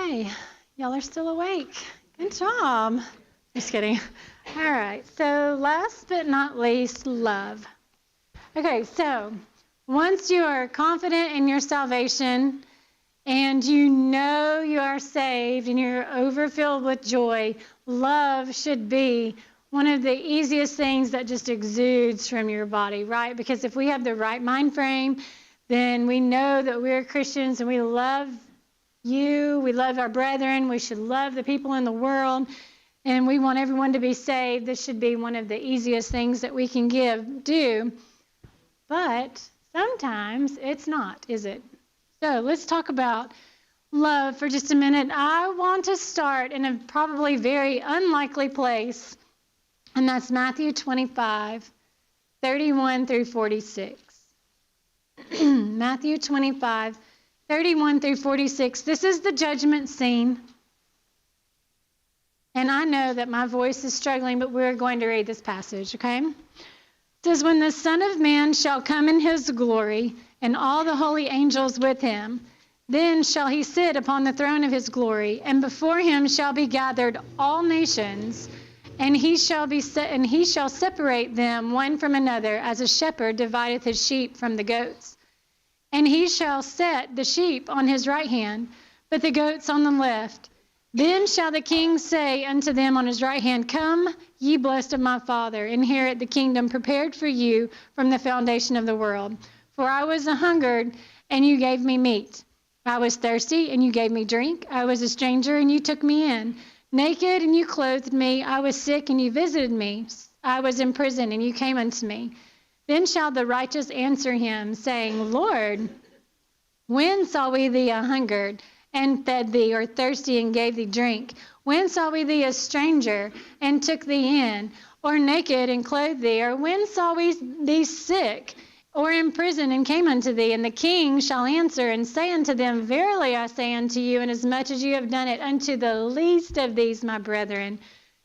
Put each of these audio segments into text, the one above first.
Okay, y'all are still awake. Good job. Just kidding. All right, so last but not least, love. Okay, so once you are confident in your salvation and you know you are saved and you're overfilled with joy, love should be one of the easiest things that just exudes from your body, right? Because if we have the right mind frame, then we know that we're Christians and we love you, we love our brethren, we should love the people in the world, and we want everyone to be saved. This should be one of the easiest things that we can do. But sometimes it's not, is it? So let's talk about love for just a minute. I want to start in a probably very unlikely place, and that's Matthew 25, 31 through 46. Matthew 25, 31 through 46. This is the judgment scene. And I know that my voice is struggling, but we're going to read this passage, okay? It says, "When the Son of Man shall come in his glory, and all the holy angels with him, then shall he sit upon the throne of his glory, and before him shall be gathered all nations, and he shall separate them one from another, as a shepherd divideth his sheep from the goats. And he shall set the sheep on his right hand, but the goats on the left. Then shall the king say unto them on his right hand, Come, ye blessed of my Father, inherit the kingdom prepared for you from the foundation of the world. For I was an-hungered, and you gave me meat. I was thirsty, and you gave me drink. I was a stranger, and you took me in. Naked, and you clothed me. I was sick, and you visited me. I was in prison, and you came unto me. Then shall the righteous answer him, saying, Lord, when saw we thee an-hungered, and fed thee, or thirsty, and gave thee drink? When saw we thee a stranger, and took thee in, or naked, and clothed thee? Or when saw we thee sick, or in prison, and came unto thee? And the king shall answer and say unto them, Verily I say unto you, inasmuch as you have done it unto the least of these my brethren,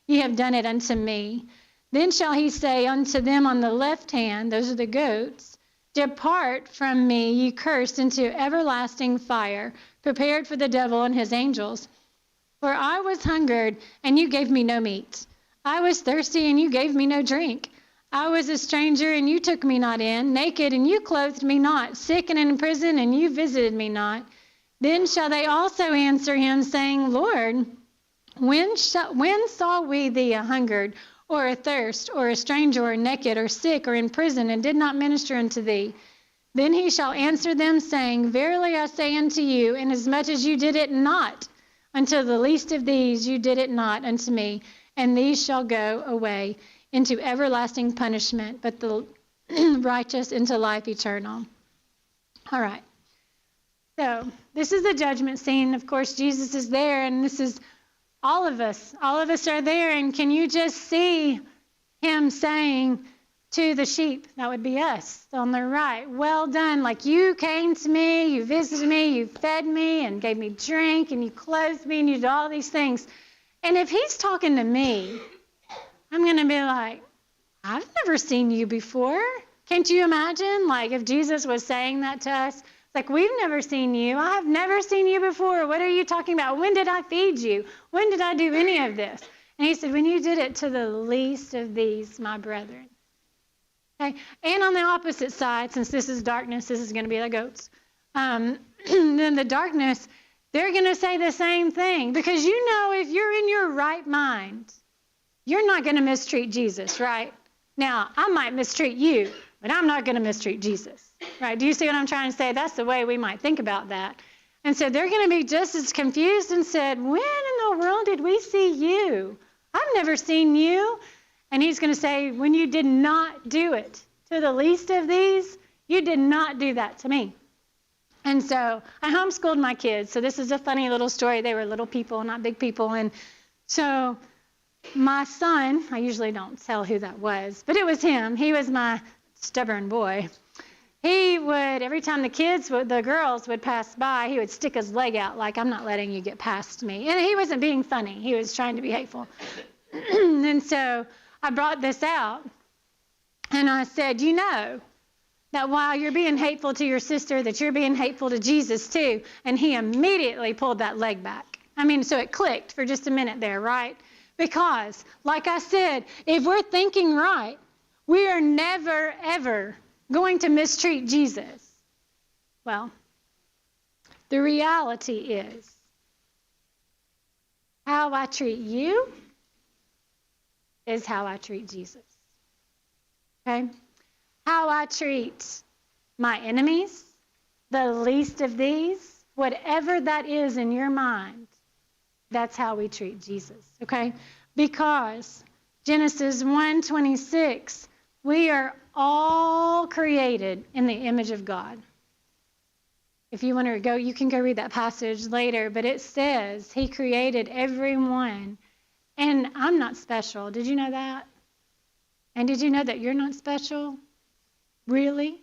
ye have done it unto me. Then shall he say unto them on the left hand," those are the goats, "Depart from me, ye cursed, into everlasting fire, prepared for the devil and his angels. For I was hungered, and you gave me no meat. I was thirsty, and you gave me no drink. I was a stranger, and you took me not in. Naked, and you clothed me not. Sick and in prison, and you visited me not. Then shall they also answer him, saying, Lord, when saw we thee an-hungered, or athirst, or a stranger, or naked, or sick, or in prison, and did not minister unto thee? Then he shall answer them, saying, Verily I say unto you, inasmuch as you did it not unto the least of these, you did it not unto me. And these shall go away into everlasting punishment, but the righteous into life eternal." All right. So this is the judgment scene. Of course, Jesus is there, and this is all of us. All of us are there, and can you just see him saying to the sheep, that would be us on the right, well done, like you came to me, you visited me, you fed me and gave me drink, and you clothed me, and you did all these things. And if he's talking to me, I'm going to be like, I've never seen you before. Can't you imagine? Like if Jesus was saying that to us, it's like, we've never seen you. I have never seen you before. What are you talking about? When did I feed you? When did I do any of this? And he said, when you did it to the least of these, my brethren. Okay? And on the opposite side, since this is darkness, this is going to be the goats. Then the darkness, they're going to say the same thing. Because you know, if you're in your right mind, you're not going to mistreat Jesus, right? Now, I might mistreat you, but I'm not going to mistreat Jesus, right? Do you see what I'm trying to say? That's the way we might think about that. And so they're going to be just as confused and said, when in the world did we see you? I've never seen you. And he's going to say, when you did not do it to the least of these, you did not do that to me. And so I homeschooled my kids. So this is a funny little story. They were little people, not big people. And so my son, I usually don't tell who that was, but it was him. He was my stubborn boy. He would, every time the girls would pass by, he would stick his leg out like, I'm not letting you get past me. And he wasn't being funny. He was trying to be hateful. And so I brought this out, and I said, you know that while you're being hateful to your sister, that you're being hateful to Jesus too. And he immediately pulled that leg back. So it clicked for just a minute there, right? Because, like I said, if we're thinking right, we are never, ever going to mistreat Jesus. Well, the reality is, how I treat you is how I treat Jesus. Okay? How I treat my enemies, the least of these, whatever that is in your mind, that's how we treat Jesus. Okay? Because Genesis 1:26, we are all created in the image of God. If you want to go, you can go read that passage later, but it says he created everyone. And I'm not special. Did you know that? And did you know that you're not special? Really?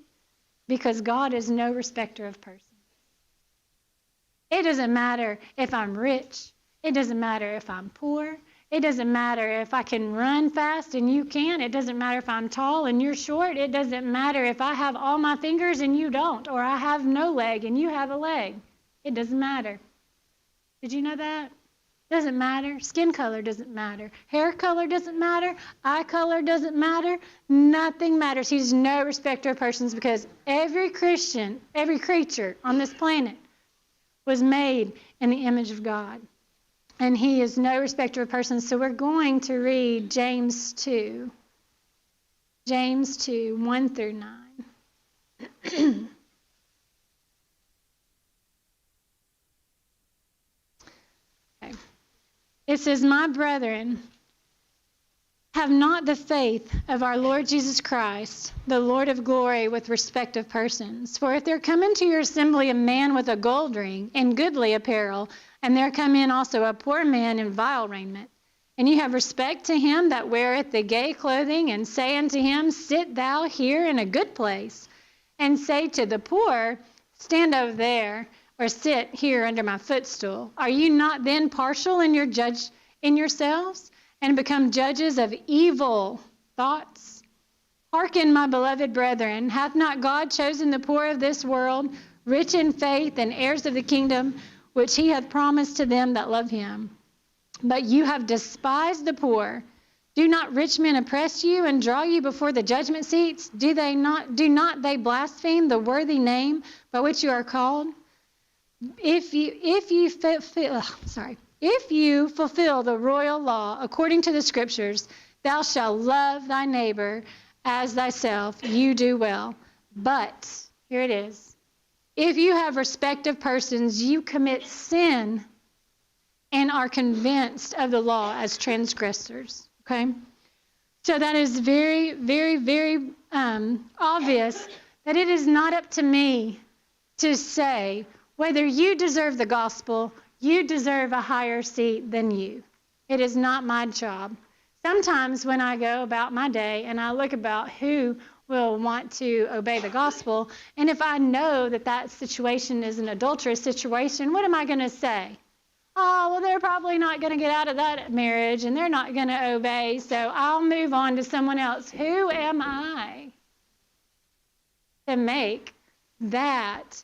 Because God is no respecter of persons. It doesn't matter if I'm rich. It doesn't matter if I'm poor. It doesn't matter if I can run fast and you can't. It doesn't matter if I'm tall and you're short. It doesn't matter if I have all my fingers and you don't, or I have no leg and you have a leg. It doesn't matter. Did you know that? Doesn't matter. Skin color doesn't matter. Hair color doesn't matter. Eye color doesn't matter. Nothing matters. He's no respecter of persons, because every Christian, every creature on this planet was made in the image of God. And he is no respecter of persons. So we're going to read James 2. James 2, 1 through 9. Okay. It says, "My brethren, have not the faith of our Lord Jesus Christ, the Lord of glory, with respect of persons. For if there come into your assembly a man with a gold ring and goodly apparel, and there come in also a poor man in vile raiment, and you have respect to him that weareth the gay clothing, and say unto him, Sit thou here in a good place, and say to the poor, Stand over there, or sit here under my footstool. Are you not then partial in yourselves, and become judges of evil thoughts? Hearken, my beloved brethren, hath not God chosen the poor of this world, rich in faith, and heirs of the kingdom, which he hath promised to them that love him? But you have despised the poor. Do not rich men oppress you and draw you before the judgment seats? Do not they blaspheme the worthy name by which you are called? If you fulfill the royal law according to the scriptures, thou shalt love thy neighbor as thyself, you do well. But, here it is, if you have respect of persons, you commit sin and are convinced of the law as transgressors." Okay? So that is very, very, very obvious that it is not up to me to say whether you deserve the gospel, you deserve a higher seat than you. It is not my job. Sometimes when I go about my day and I look about who will want to obey the gospel, and if I know that that situation is an adulterous situation, what am I going to say? Oh, well, they're probably not going to get out of that marriage, and they're not going to obey, so I'll move on to someone else. Who am I to make that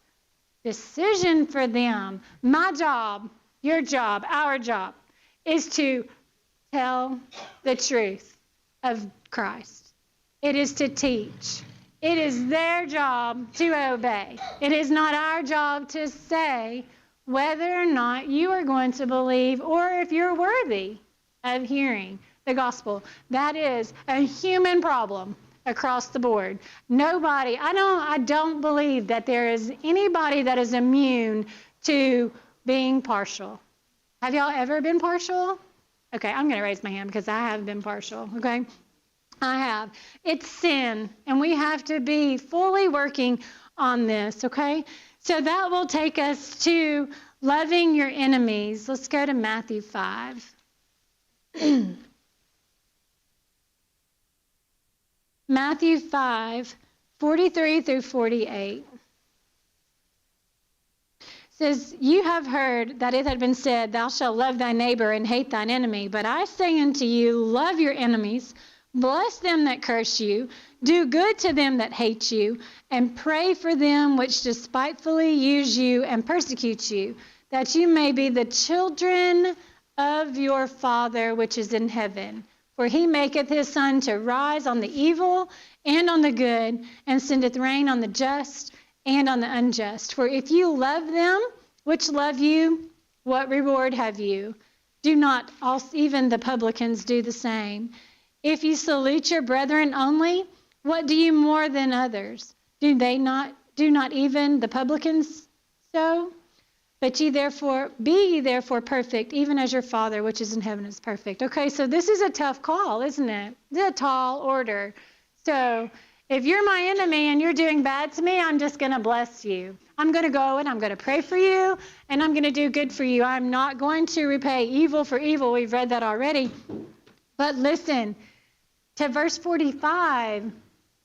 decision for them? My job, your job, our job, is to tell the truth of Christ. It is to teach. It is their job to obey. It is not our job to say whether or not you are going to believe or if you're worthy of hearing the gospel. That is a human problem across the board. Nobody, I don't believe that there is anybody that is immune to being partial. Have y'all ever been partial? Okay, I'm going to raise my hand because I have been partial, okay? I have. It's sin, and we have to be fully working on this, okay? So that will take us to loving your enemies. Let's go to Matthew 5. Matthew 5, 43 through 48. Says, "You have heard that it had been said, Thou shalt love thy neighbor and hate thine enemy. But I say unto you, love your enemies, bless them that curse you, do good to them that hate you, and pray for them which despitefully use you and persecute you, that you may be the children of your Father which is in heaven. For he maketh his sun to rise on the evil and on the good, and sendeth rain on the just and on the unjust. For if you love them which love you, what reward have you? Do not also even the publicans do the same? If you salute your brethren only, what do you more than others? Do not even the publicans so? But be ye therefore perfect, even as your Father which is in heaven is perfect. Okay, so this is a tough call, isn't it? It's a tall order. So if you're my enemy and you're doing bad to me, I'm just going to bless you. I'm going to go and I'm going to pray for you, and I'm going to do good for you. I'm not going to repay evil for evil. We've read that already. But listen to verse 45.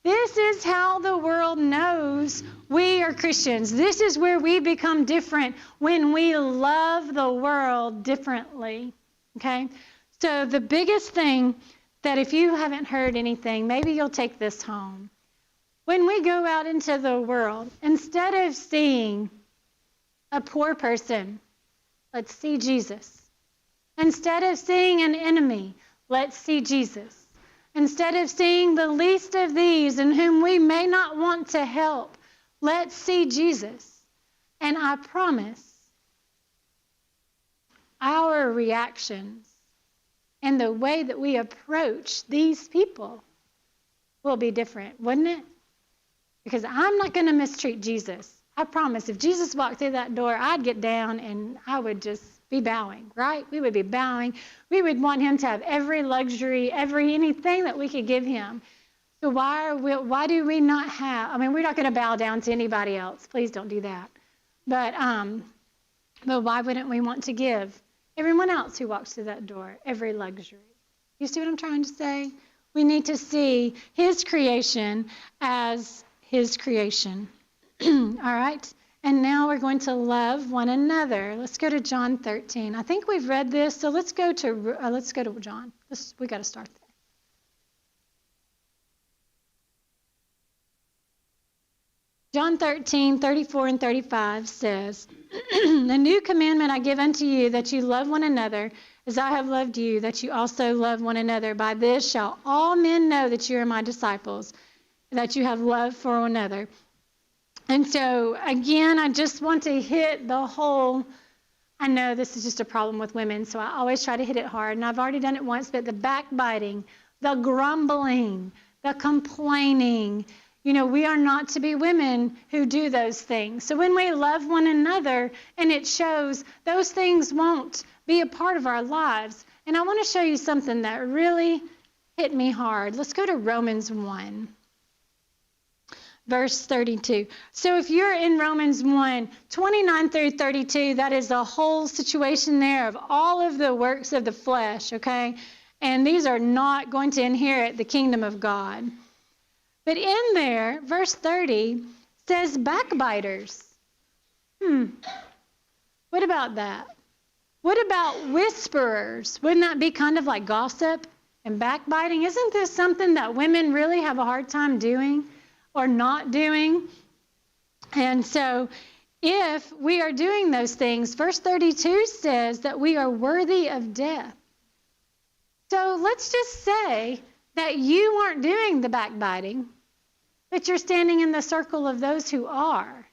This is how the world knows we are Christians. This is where we become different, when we love the world differently. Okay? So the biggest thing that, if you haven't heard anything, maybe you'll take this home. When we go out into the world, instead of seeing a poor person, let's see Jesus. Instead of seeing an enemy, let's see Jesus. Instead of seeing the least of these in whom we may not want to help, let's see Jesus. And I promise our reactions and the way that we approach these people will be different, wouldn't it? Because I'm not going to mistreat Jesus. I promise if Jesus walked through that door, I'd get down and I would just be bowing, right? We would be bowing. We would want him to have every luxury, anything that we could give him. So why do we not have, we're not going to bow down to anybody else. Please don't do that. But why wouldn't we want to give everyone else who walks through that door every luxury? You see what I'm trying to say? We need to see his creation as his creation. All right? And now we're going to love one another. Let's go to John 13. I think we've read this, so let's go to John. We got to start there. John 13, 34 and 35 says, "A new commandment I give unto you, that you love one another, as I have loved you, that you also love one another. By this shall all men know that you are my disciples, that you have love for one another." And so, again, I just want to hit the whole, I know this is just a problem with women, so I always try to hit it hard. And I've already done it once, but the backbiting, the grumbling, the complaining, we are not to be women who do those things. So when we love one another and it shows, those things won't be a part of our lives. And I want to show you something that really hit me hard. Let's go to Romans 1. Verse 32. So if you're in Romans 1, 29 through 32, that is the whole situation there of all of the works of the flesh, okay? And these are not going to inherit the kingdom of God. But in there, verse 30 says backbiters. What about that? What about whisperers? Wouldn't that be kind of like gossip and backbiting? Isn't this something that women really have a hard time doing? Or not doing? And so if we are doing those things, verse 32 says that we are worthy of death. So let's just say that you aren't doing the backbiting, but you're standing in the circle of those who are.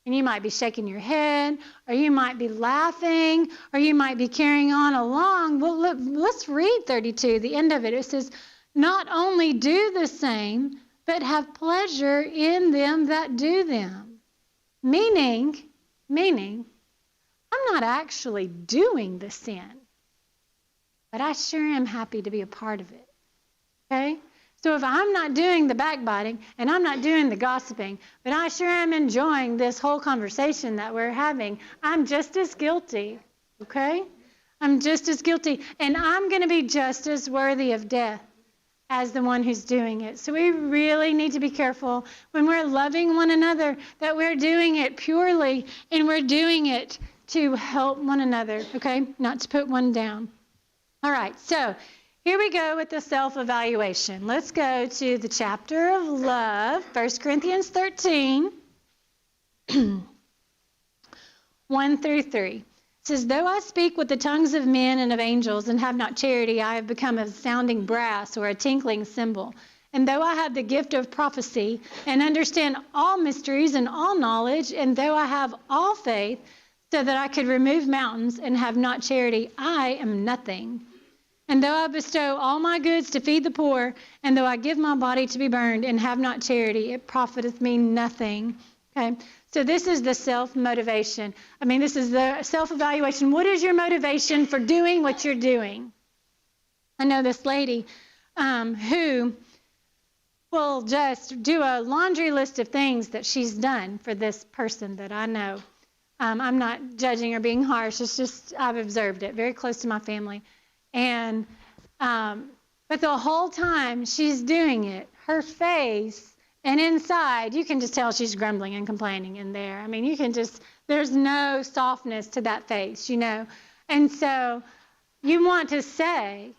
And you might be shaking your head, or you might be laughing, or you might be carrying on along. Well, look, let's read 32, the end of it. It says, "Not only do the same, but have pleasure in them that do them." Meaning, I'm not actually doing the sin, but I sure am happy to be a part of it. Okay? So if I'm not doing the backbiting and I'm not doing the gossiping, but I sure am enjoying this whole conversation that we're having, I'm just as guilty. Okay? I'm just as guilty. And I'm going to be just as worthy of death as the one who's doing it. So we really need to be careful when we're loving one another that we're doing it purely and we're doing it to help one another, okay? Not to put one down. All right, so here we go with the self-evaluation. Let's go to the chapter of love, 1 Corinthians 13. 1 1-3. It says, though I speak with the tongues of men and of angels and have not charity, I have become a sounding brass or a tinkling cymbal. And though I have the gift of prophecy and understand all mysteries and all knowledge, and though I have all faith so that I could remove mountains and have not charity, I am nothing. And though I bestow all my goods to feed the poor, and though I give my body to be burned and have not charity, it profiteth me nothing. Okay, so this is the self-motivation. This is the self-evaluation. What is your motivation for doing what you're doing? I know this lady who will just do a laundry list of things that she's done for this person that I know. I'm not judging or being harsh. It's just I've observed it very close to my family. And but the whole time she's doing it, her face and inside, you can just tell she's grumbling and complaining in there. You can just, there's no softness to that face, And so you want to say,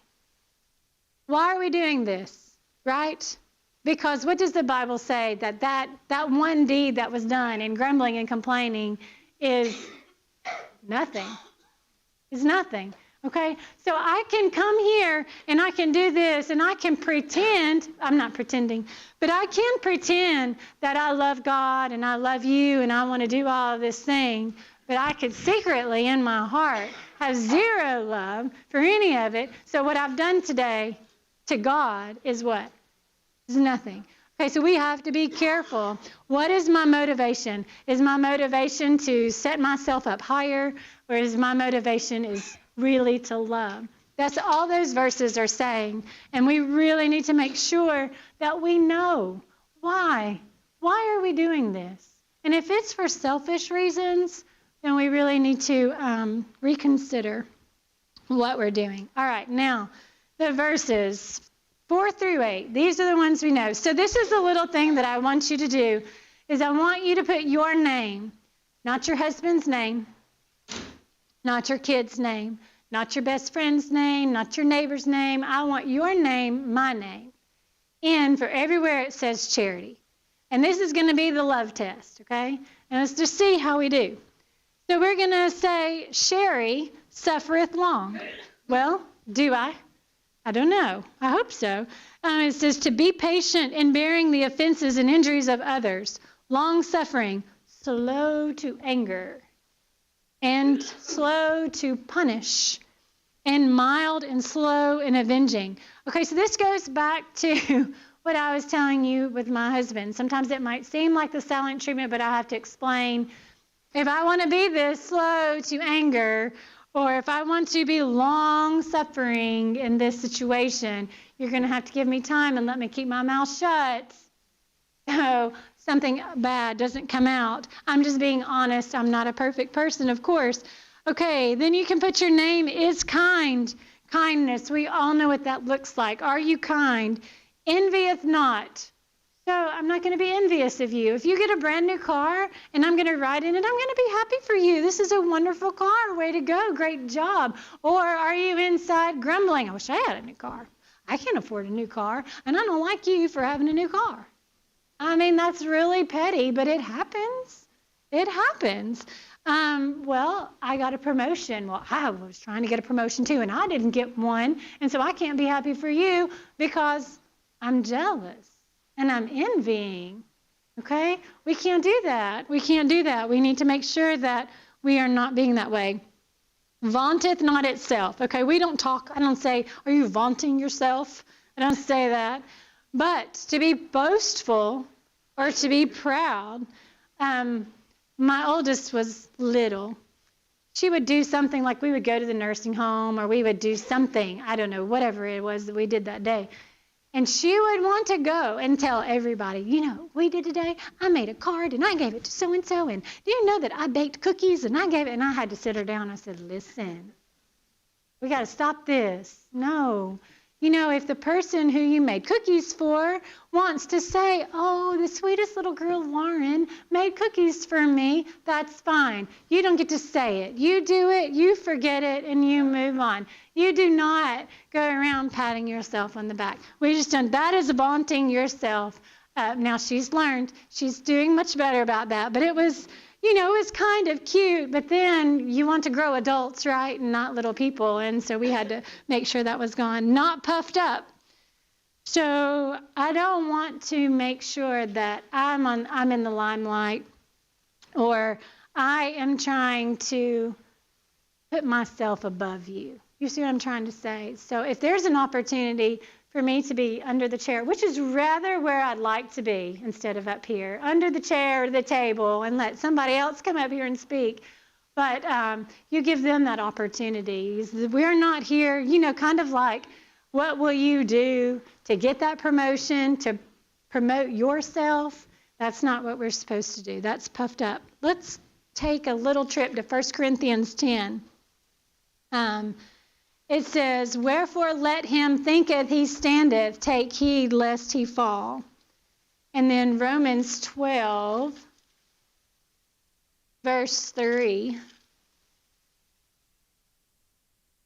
why are we doing this, right? Because what does the Bible say? That one deed that was done in grumbling and complaining is nothing. It's nothing. Okay, so I can come here and I can do this and I can pretend, I'm not pretending, but I can pretend that I love God and I love you and I want to do all of this thing, but I could secretly in my heart have zero love for any of it. So what I've done today to God is what? It's nothing. Okay, so we have to be careful. What is my motivation? Is my motivation to set myself up higher, or is my motivation is really to love? That's all those verses are saying. And we really need to make sure that we know why. Why are we doing this? And if it's for selfish reasons, then we really need to reconsider what we're doing. All right, now the verses 4-8. These are the ones we know. So this is the little thing that I want you to do, is I want you to put your name, not your husband's name, not your kid's name, not your best friend's name, not your neighbor's name. I want your name, my name, in for everywhere it says charity. And this is going to be the love test, okay? And let's just see how we do. So we're going to say, Sherry suffereth long. Well, do I? I don't know. I hope so. It says to be patient in bearing the offenses and injuries of others, long-suffering, slow to anger, and slow to punish, and mild and slow in avenging. Okay, so this goes back to what I was telling you with my husband. Sometimes it might seem like the silent treatment, but I have to explain. If I want to be this slow to anger, or if I want to be long-suffering in this situation, you're going to have to give me time and let me keep my mouth shut so something bad doesn't come out. I'm just being honest. I'm not a perfect person, of course. Okay, then you can put your name is kind. Kindness, we all know what that looks like. Are you kind? Envieth not. So I'm not going to be envious of you. If you get a brand new car and I'm going to ride in it, I'm going to be happy for you. This is a wonderful car. Way to go. Great job. Or are you inside grumbling? I wish I had a new car. I can't afford a new car, and I don't like you for having a new car. That's really petty, but it happens. It happens. Well, I got a promotion. Well, I was trying to get a promotion too, and I didn't get one. And so I can't be happy for you because I'm jealous. And I'm envying, okay? We can't do that. We can't do that. We need to make sure that we are not being that way. Vaunteth not itself, okay? I don't say, are you vaunting yourself? I don't say that. But to be boastful or to be proud, my oldest was little. She would do something like we would go to the nursing home, or we would do something, I don't know, whatever it was that we did that day. And she would want to go and tell everybody, we did today, I made a card and I gave it to so-and-so. And do you know that I baked cookies and I gave it? And I had to sit her down. I said, listen, we got to stop this. No. If the person who you made cookies for wants to say, oh, the sweetest little girl, Lauren, made cookies for me, that's fine. You don't get to say it. You do it, you forget it, and you move on. You do not go around patting yourself on the back. That is vaunting yourself. Now she's learned. She's doing much better about that. But it was, it's kind of cute, but then you want to grow adults, right? And not little people. And so we had to make sure that was gone. Not puffed up. So I don't want to make sure that I'm in the limelight, or I am trying to put myself above you. You see what I'm trying to say? So if there's an opportunity for me to be under the chair, which is rather where I'd like to be instead of up here, under the chair or the table, and let somebody else come up here and speak. But you give them that opportunity. We're not here, kind of like, what will you do to get that promotion, to promote yourself? That's not what we're supposed to do. That's puffed up. Let's take a little trip to 1 Corinthians 10. It says, wherefore let him thinketh he standeth, take heed lest he fall. And then Romans 12, verse 3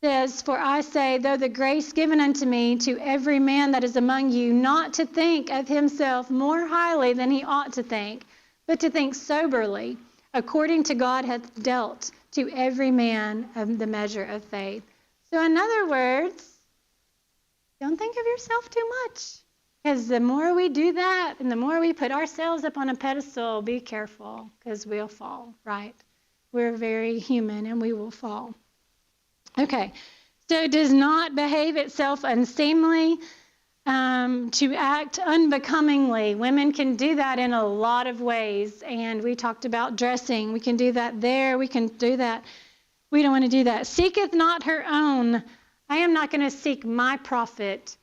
says, for I say, though the grace given unto me to every man that is among you, not to think of himself more highly than he ought to think, but to think soberly, according to God hath dealt to every man of the measure of faith. So in other words, don't think of yourself too much. Because the more we do that and the more we put ourselves up on a pedestal, be careful, because we'll fall, right? We're very human and we will fall. Okay, so it does not behave itself unseemly, to act unbecomingly. Women can do that in a lot of ways, and we talked about dressing. We can do that there. We can do that. We don't want to do that. Seeketh not her own. I am not going to seek my profit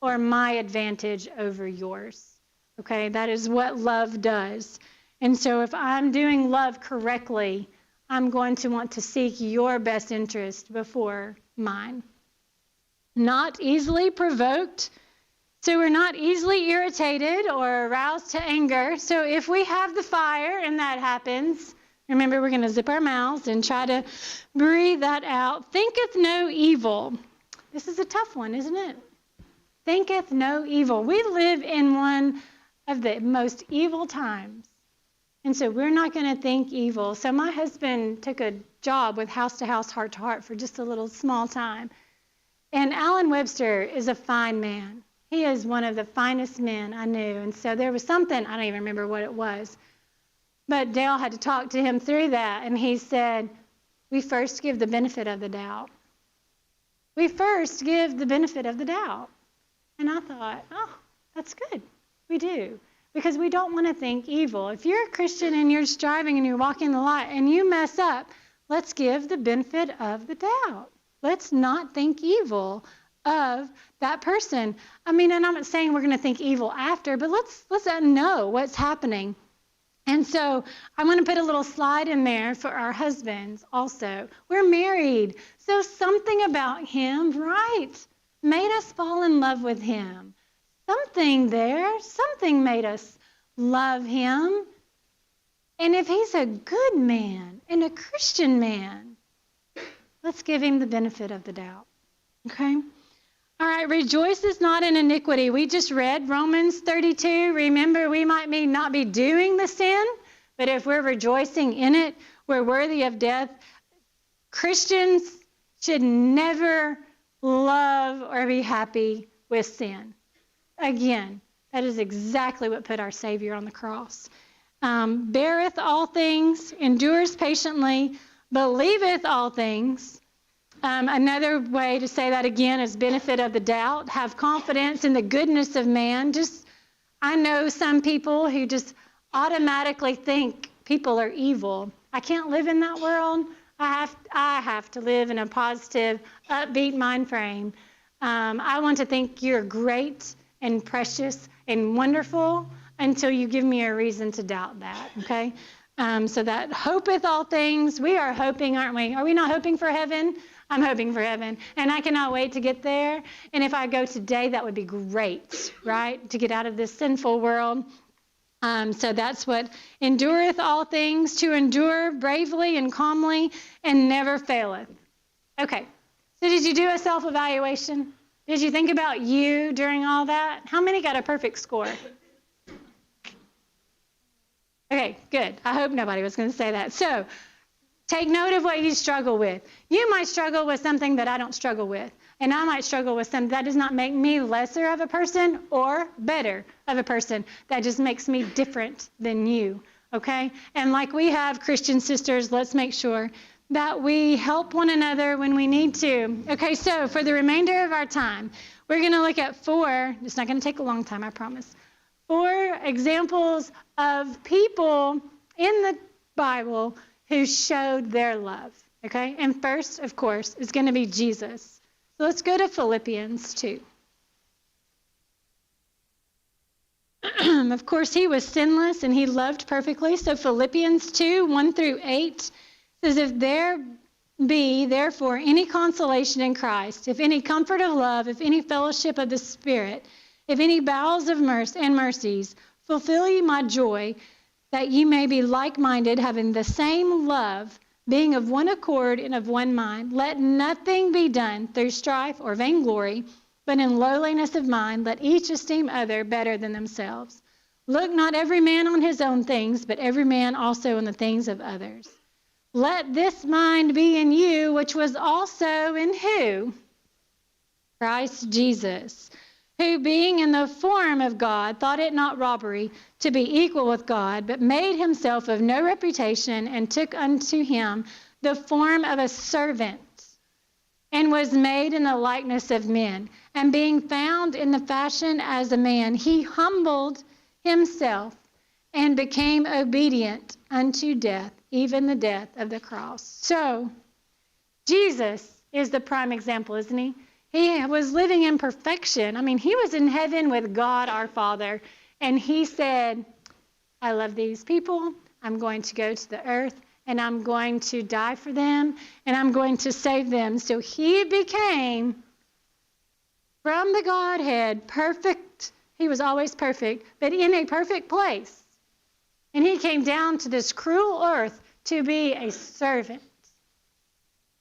or my advantage over yours. Okay, that is what love does. And so if I'm doing love correctly, I'm going to want to seek your best interest before mine. Not easily provoked. So we're not easily irritated or aroused to anger. So if we have the fire and that happens, remember, we're going to zip our mouths and try to breathe that out. Thinketh no evil. This is a tough one, isn't it? Thinketh no evil. We live in one of the most evil times. And so we're not going to think evil. So my husband took a job with House to House, Heart to Heart for just a little small time. And Alan Webster is a fine man. He is one of the finest men I knew. And so there was something, I don't even remember what it was, but Dale had to talk to him through that. And he said, we first give the benefit of the doubt. We first give the benefit of the doubt. And I thought, oh, that's good. We do. Because we don't want to think evil. If you're a Christian and you're striving and you're walking the light and you mess up, let's give the benefit of the doubt. Let's not think evil of that person. I mean, and I'm not saying we're going to think evil after, but let's know what's happening. And so I'm going to put a little slide in there for our husbands also. We're married, so something about him, right, made us fall in love with him. Something made us love him. And if he's a good man and a Christian man, let's give him the benefit of the doubt. Okay? All right, rejoices not in iniquity. We just read Romans 32. Remember, we might not be doing the sin, but if we're rejoicing in it, we're worthy of death. Christians should never love or be happy with sin. Again, that is exactly what put our Savior on the cross. Beareth all things, endures patiently, believeth all things. Another way to say that again is benefit of the doubt. Have confidence in the goodness of man. I know some people who just automatically think people are evil. I can't live in that world. I have to live in a positive, upbeat mind frame. I want to think you're great and precious and wonderful until you give me a reason to doubt that, okay? So that hopeth all things. We are hoping, aren't we? Are we not hoping for heaven? I'm hoping for heaven, and I cannot wait to get there. And if I go today, that would be great, right? To get out of this sinful world. So that's what endureth all things, to endure bravely and calmly and never faileth. Okay, so did you do a self-evaluation? Did you think about you during all that? How many got a perfect score? Okay, good. I hope nobody was going to say that. So take note of what you struggle with. You might struggle with something that I don't struggle with. And I might struggle with something that does not make me lesser of a person or better of a person. That just makes me different than you, okay? And like we have Christian sisters, let's make sure that we help one another when we need to. Okay, so for the remainder of our time, we're going to look at 4, it's not going to take a long time, I promise, 4 examples of people in the Bible who showed their love, okay? And first, of course, is going to be Jesus. So let's go to Philippians 2. Of course, he was sinless and he loved perfectly. So Philippians 2, 1 through 8 says, if there be, therefore, any consolation in Christ, if any comfort of love, if any fellowship of the Spirit, if any bowels of mercy and mercies, fulfill ye my joy, that ye may be like-minded, having the same love, being of one accord and of one mind. Let nothing be done through strife or vainglory, but in lowliness of mind, let each esteem other better than themselves. Look not every man on his own things, but every man also on the things of others. Let this mind be in you, which was also in who? Christ Jesus, who being in the form of God, thought it not robbery to be equal with God, but made himself of no reputation, and took unto him the form of a servant, and was made in the likeness of men. And being found in the fashion as a man, he humbled himself and became obedient unto death, even the death of the cross. So, Jesus is the prime example, isn't he? He was living in perfection. I mean, he was in heaven with God our Father, and he said, I love these people. I'm going to go to the earth, and I'm going to die for them, and I'm going to save them. So he became, from the Godhead, perfect. He was always perfect, but in a perfect place. And he came down to this cruel earth to be a servant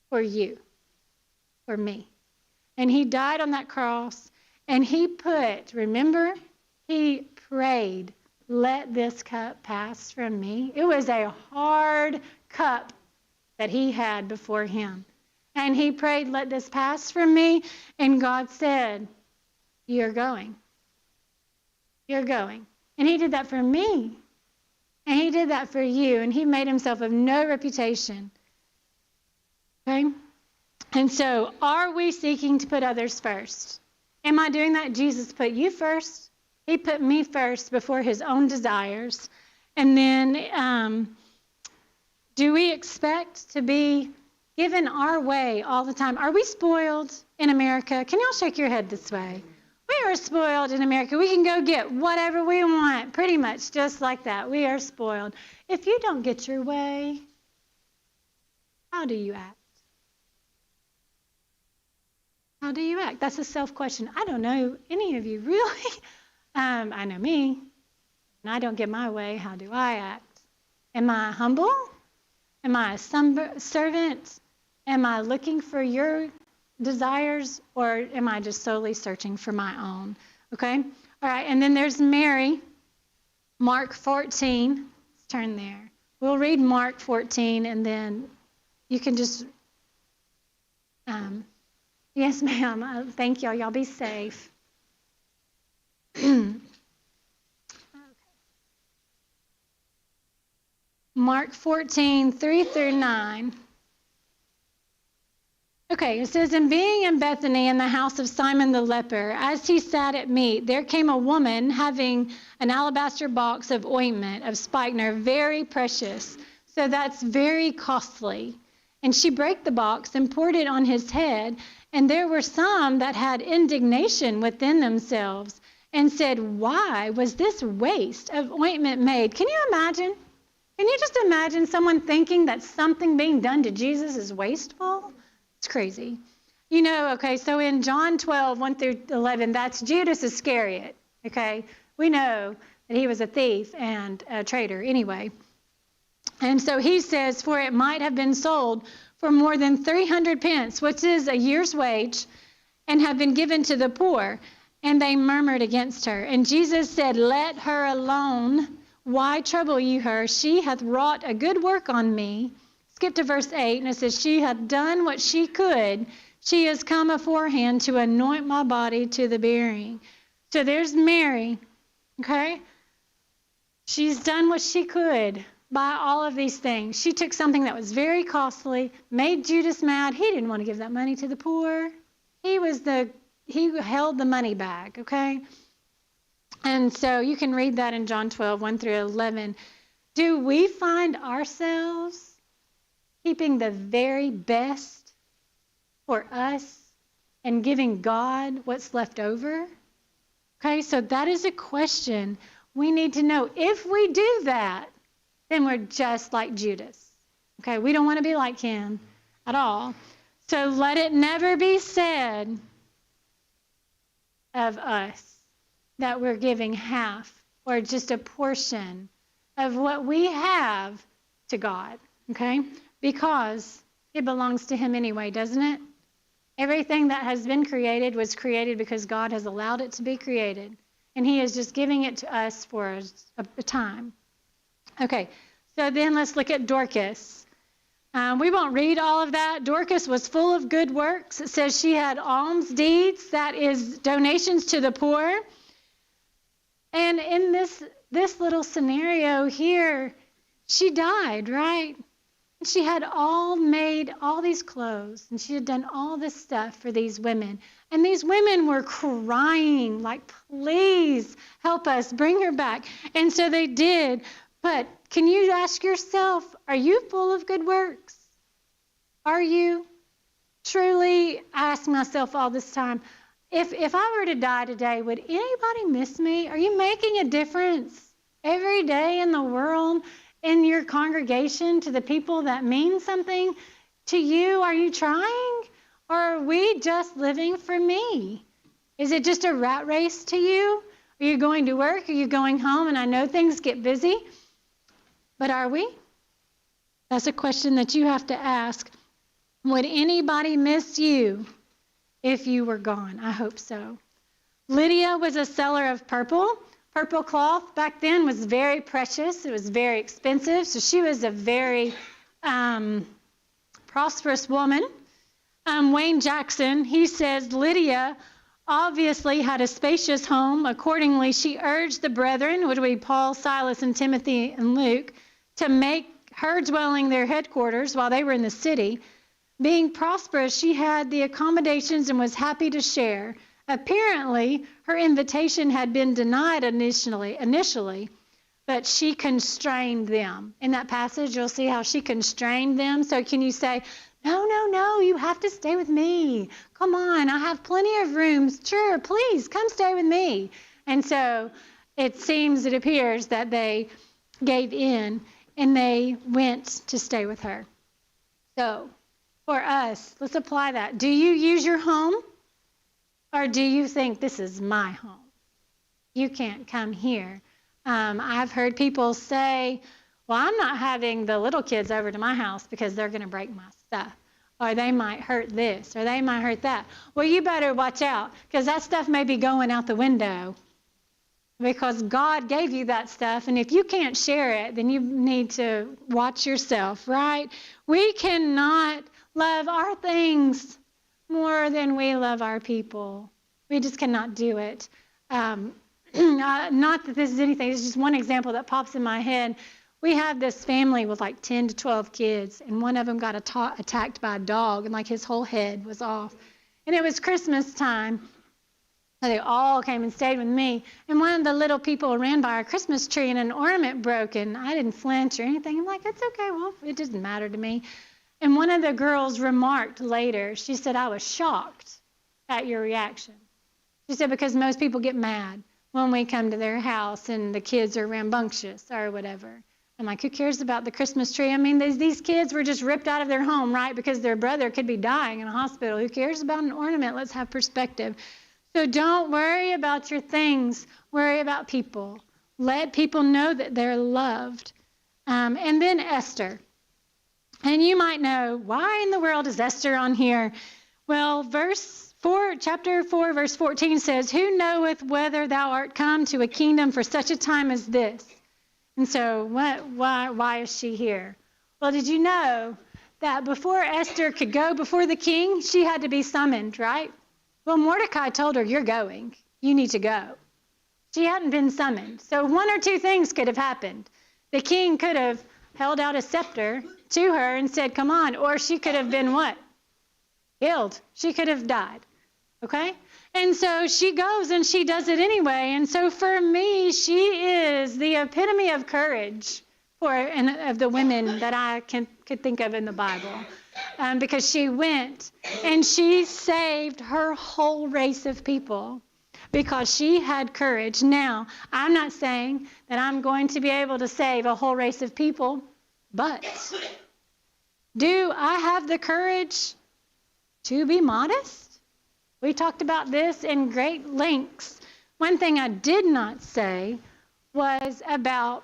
for you, for me. And he died on that cross, and he remember, he prayed, let this cup pass from me. It was a hard cup that he had before him. And he prayed, let this pass from me. And God said, you're going. You're going. And he did that for me. And he did that for you. And he made himself of no reputation. Okay? And so, are we seeking to put others first? Am I doing that? Jesus put you first. He put me first before his own desires. And then, do we expect to be given our way all the time? Are we spoiled in America? Can y'all shake your head this way? We are spoiled in America. We can go get whatever we want, pretty much just like that. We are spoiled. If you don't get your way, how do you act? How do you act? That's a self-question. I don't know any of you, really. I know me. When I don't get my way, how do I act? Am I humble? Am I a servant? Am I looking for your desires, or am I just solely searching for my own? Okay? All right, and then there's Mary, Mark 14. Let's turn there. We'll read Mark 14, and then you can just... Yes, ma'am. Thank y'all. Y'all be safe. Okay. Mark 14, 3 through 9. Okay, it says, and being in Bethany in the house of Simon the leper, as he sat at meat, there came a woman having an alabaster box of ointment of spikenard, very precious. So that's very costly. And she brake the box and poured it on his head. And there were some that had indignation within themselves and said, why was this waste of ointment made? Can you imagine? Can you just imagine someone thinking that something being done to Jesus is wasteful? It's crazy. You know, okay, so in John 12, 1 through 11, that's Judas Iscariot, okay? We know that he was a thief and a traitor anyway. And so he says, for it might have been sold for more than 300 pence, which is a year's wage, and have been given to the poor. And they murmured against her. And Jesus said, let her alone. Why trouble you her? She hath wrought a good work on me. Skip to verse 8, and it says, she hath done what she could. She has come aforehand to anoint my body to the burying. So there's Mary, okay? She's done what she could by all of these things. She took something that was very costly, made Judas mad. He didn't want to give that money to the poor. He held the money bag, okay? And so you can read that in John 12, 1 through 11. Do we find ourselves keeping the very best for us and giving God what's left over? Okay, so that is a question we need to know. If we do that, then we're just like Judas. Okay, we don't want to be like him at all. So let it never be said of us that we're giving half or just a portion of what we have to God, okay? Because it belongs to him anyway, doesn't it? Everything that has been created was created because God has allowed it to be created. And he is just giving it to us for a time. Okay, so then let's look at Dorcas. We won't read all of that. Dorcas was full of good works. It says she had alms deeds, that is donations to the poor. And in this little scenario here, she died, right? She had made all these clothes, and she had done all this stuff for these women. And these women were crying, like, please help us, bring her back. And so they did. But can you ask yourself, are you full of good works? Are you? Truly, I ask myself all this time, if I were to die today, would anybody miss me? Are you making a difference every day in the world? In your congregation, to the people that mean something to you? Are you trying? Or are we just living for me? Is it just a rat race to you? Are you going to work? Are you going home? And I know things get busy, but are we? That's a question that you have to ask. Would anybody miss you if you were gone? I hope so. Lydia was a seller of purple. Purple cloth back then was very precious. It was very expensive. So she was a very prosperous woman. Wayne Jackson, he says, Lydia obviously had a spacious home. Accordingly, she urged the brethren, which would be Paul, Silas, and Timothy, and Luke, to make her dwelling their headquarters while they were in the city. Being prosperous, she had the accommodations and was happy to share. Apparently, her invitation had been denied initially, but she constrained them. In that passage, you'll see how she constrained them. So can you say, no, you have to stay with me. Come on, I have plenty of rooms. Sure, please, come stay with me. And so it appears that they gave in and they went to stay with her. So for us, let's apply that. Do you use your home? Or do you think this is my home? You can't come here. I've heard people say, well, I'm not having the little kids over to my house because they're going to break my stuff. Or they might hurt this, or they might hurt that. Well, you better watch out, because that stuff may be going out the window. Because God gave you that stuff, and if you can't share it, then you need to watch yourself, right? We cannot love our things more than we love our people. We just cannot do it. Not that this is anything, it's just one example that pops in my head. We have this family with like 10 to 12 kids, and one of them got attacked by a dog, and like his whole head was off. And it was Christmas time. So they all came and stayed with me. And one of the little people ran by our Christmas tree, and an ornament broke, and I didn't flinch or anything. I'm like, it's okay, well, it doesn't matter to me. And one of the girls remarked later, she said, I was shocked at your reaction. She said, because most people get mad when we come to their house and the kids are rambunctious or whatever. I'm like, who cares about the Christmas tree? I mean, these kids were just ripped out of their home, right? Because their brother could be dying in a hospital. Who cares about an ornament? Let's have perspective. So don't worry about your things. Worry about people. Let people know that they're loved. And then Esther. And you might know, why in the world is Esther on here? Well, chapter 4, verse 14 says, who knoweth whether thou art come to a kingdom for such a time as this? And so why is she here? Well, did you know that before Esther could go before the king, she had to be summoned, right? Well, Mordecai told her, you're going. You need to go. She hadn't been summoned. So one or two things could have happened. The king could have held out a scepter to her and said, come on. Or she could have been what? Killed. She could have died. Okay? And so she goes and she does it anyway. And so for me, she is the epitome of courage of the women that I could think of in the Bible. Because she went and she saved her whole race of people because she had courage. Now, I'm not saying that I'm going to be able to save a whole race of people, but do I have the courage to be modest? We talked about this in great lengths. One thing I did not say was about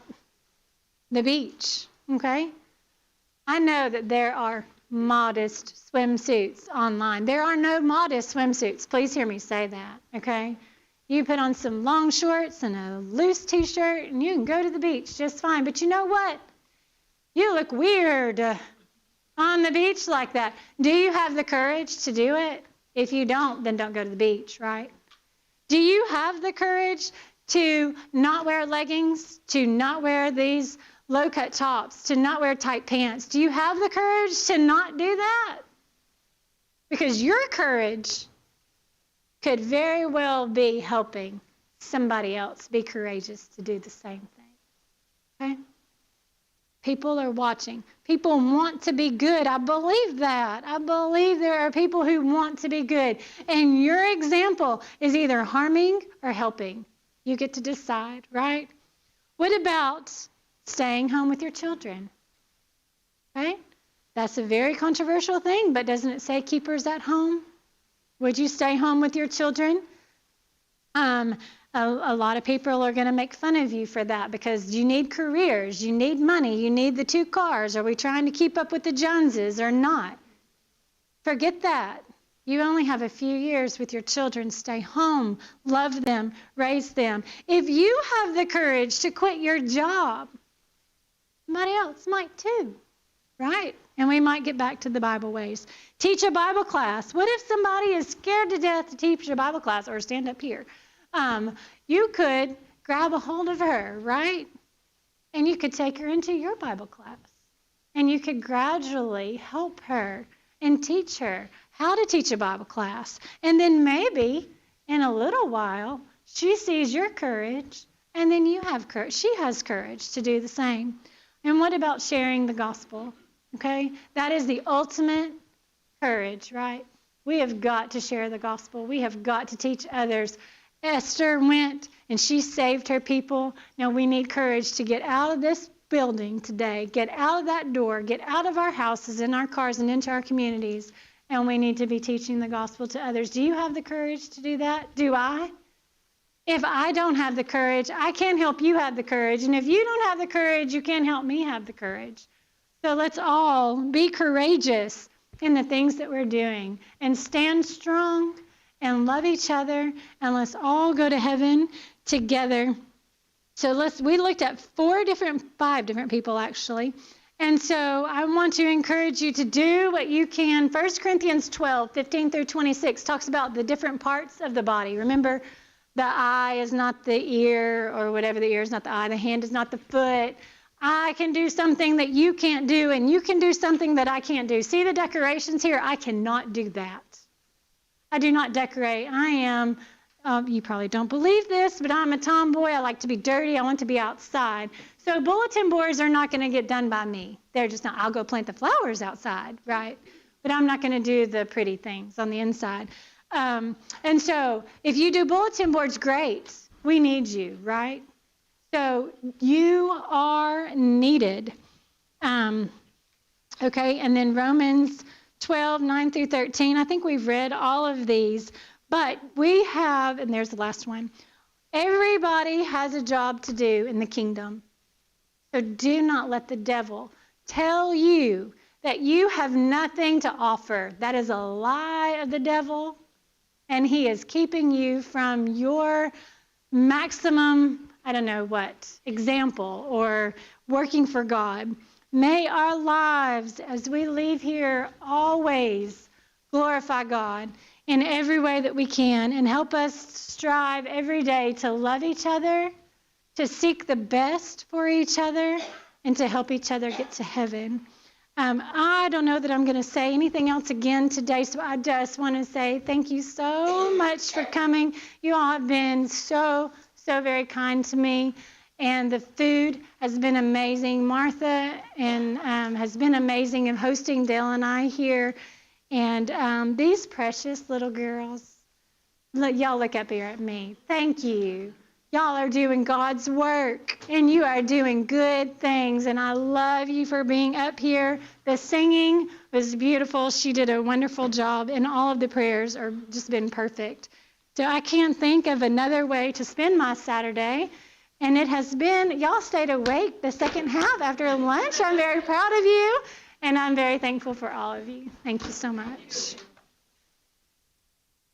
the beach, okay? I know that there are modest swimsuits online. There are no modest swimsuits. Please hear me say that, okay? You put on some long shorts and a loose t-shirt and you can go to the beach just fine. But you know what? You look weird on the beach like that. Do you have the courage to do it? If you don't, then don't go to the beach, right? Do you have the courage to not wear leggings, to not wear these low-cut tops, to not wear tight pants? Do you have the courage to not do that? Because your courage could very well be helping somebody else be courageous to do the same thing. Okay? People are watching. People want to be good. I believe that. I believe there are people who want to be good. And your example is either harming or helping. You get to decide, right? What about staying home with your children? Right? That's a very controversial thing, but doesn't it say keepers at home? Would you stay home with your children? A lot of people are going to make fun of you for that because you need careers, you need money, you need the 2 cars. Are we trying to keep up with the Joneses or not? Forget that. You only have a few years with your children. Stay home, love them, raise them. If you have the courage to quit your job, somebody else might too, right? And we might get back to the Bible ways. Teach a Bible class. What if somebody is scared to death to teach a Bible class or stand up here? You could grab a hold of her, right? And you could take her into your Bible class. And you could gradually help her and teach her how to teach a Bible class. And then maybe in a little while, she sees your courage, and then you have courage. She has courage to do the same. And what about sharing the gospel? Okay? That is the ultimate courage, right? We have got to share the gospel. We have got to teach others. Esther went and she saved her people. Now we need courage to get out of this building today, get out of that door, get out of our houses, in our cars, and into our communities. And we need to be teaching the gospel to others. Do you have the courage to do that? Do I? If I don't have the courage, I can't help you have the courage. And if you don't have the courage, you can't help me have the courage. So let's all be courageous in the things that we're doing and stand strong and love each other, and let's all go to heaven together. So we looked at 5 different people actually. And so I want to encourage you to do what you can. 1 Corinthians 12, 15 through 26 talks about the different parts of the body. Remember, the eye is not the ear, or whatever, the ear is not the eye, the hand is not the foot. I can do something that you can't do, and you can do something that I can't do. See the decorations here? I cannot do that. I do not decorate. I am, you probably don't believe this, but I'm a tomboy. I like to be dirty. I want to be outside. So bulletin boards are not going to get done by me. They're just not. I'll go plant the flowers outside, right? But I'm not going to do the pretty things on the inside. And so if you do bulletin boards, great. We need you, right? So you are needed. Okay, and then Romans 12, 9 through 13. I think we've read all of these, but we have, and there's the last one. Everybody has a job to do in the kingdom. So do not let the devil tell you that you have nothing to offer. That is a lie of the devil, and he is keeping you from your maximum I don't know what, example or working for God. May our lives, as we leave here, always glorify God in every way that we can, and help us strive every day to love each other, to seek the best for each other, and to help each other get to heaven. I don't know that I'm going to say anything else again today, so I just want to say thank you so much for coming. You all have been so very kind to me, and the food has been amazing. Martha and has been amazing in hosting Dale and I here, and these precious little girls. Y'all look up here at me. Thank you. Y'all are doing God's work, and you are doing good things, and I love you for being up here. The singing was beautiful. She did a wonderful job, and all of the prayers are just been perfect. So I can't think of another way to spend my Saturday, and it has been, y'all stayed awake the second half after lunch. I'm very proud of you, and I'm very thankful for all of you. Thank you so much.